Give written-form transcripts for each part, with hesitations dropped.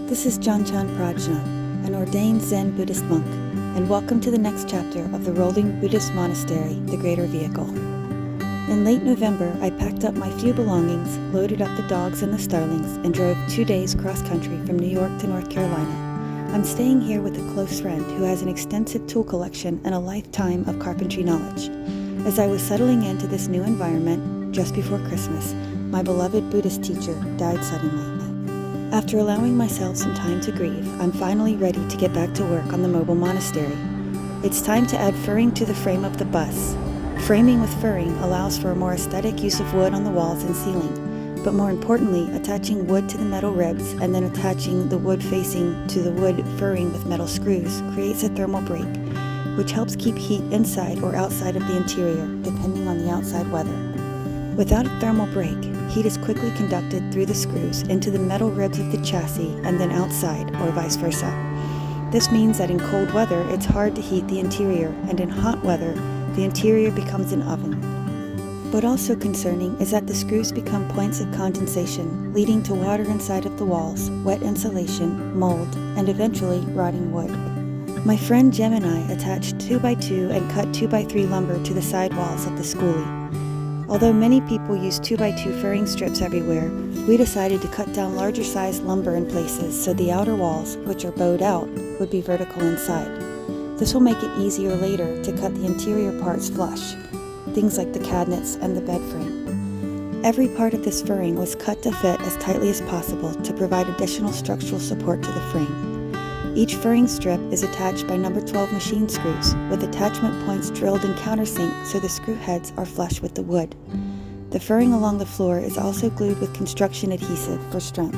This is Janchen Prajna, an ordained Zen Buddhist monk, and welcome to the next chapter of the rolling Buddhist monastery, The Greater Vehicle. In late November, I packed up my few belongings, loaded up the dogs and the starlings, and drove 2 days cross-country from New York to North Carolina. I'm staying here with a close friend who has an extensive tool collection and a lifetime of carpentry knowledge. As I was settling into this new environment, just before Christmas, my beloved Buddhist teacher died suddenly. After allowing myself some time to grieve, I'm finally ready to get back to work on the mobile monastery. It's time to add furring to the frame of the bus. Framing with furring allows for a more aesthetic use of wood on the walls and ceiling, but more importantly, attaching wood to the metal ribs and then attaching the wood facing to the wood furring with metal screws creates a thermal break, which helps keep heat inside or outside of the interior, depending on the outside weather. Without a thermal break, heat is quickly conducted through the screws into the metal ribs of the chassis and then outside, or vice versa. This means that in cold weather, it's hard to heat the interior, and in hot weather, the interior becomes an oven. But also concerning is that the screws become points of condensation, leading to water inside of the walls, wet insulation, mold, and eventually rotting wood. My friend Jem and I attached 2x2 and cut 2x3 lumber to the side walls of the schoolie. Although many people use 2x2 furring strips everywhere, we decided to cut down larger sized lumber in places so the outer walls, which are bowed out, would be vertical inside. This will make it easier later to cut the interior parts flush, things like the cabinets and the bed frame. Every part of this furring was cut to fit as tightly as possible to provide additional structural support to the frame. Each furring strip is attached by number 12 machine screws, with attachment points drilled in countersink so the screw heads are flush with the wood. The furring along the floor is also glued with construction adhesive for strength.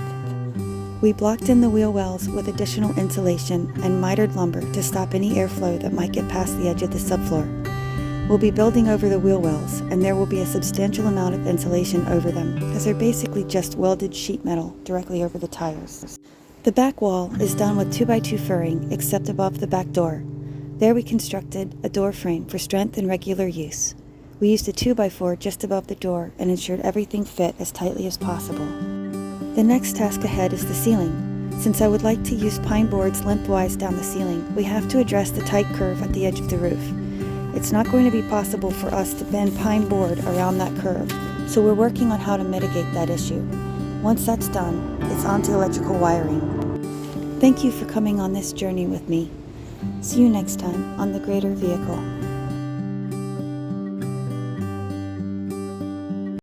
We blocked in the wheel wells with additional insulation and mitered lumber to stop any airflow that might get past the edge of the subfloor. We'll be building over the wheel wells, and there will be a substantial amount of insulation over them, as they're basically just welded sheet metal directly over the tires. The back wall is done with 2x2 furring, except above the back door. There we constructed a door frame for strength and regular use. We used a 2x4 just above the door and ensured everything fit as tightly as possible. The next task ahead is the ceiling. Since I would like to use pine boards lengthwise down the ceiling, we have to address the tight curve at the edge of the roof. It's not going to be possible for us to bend pine board around that curve, so we're working on how to mitigate that issue. Once that's done, it's on to electrical wiring. Thank you for coming on this journey with me. See you next time on The Greater Vehicle.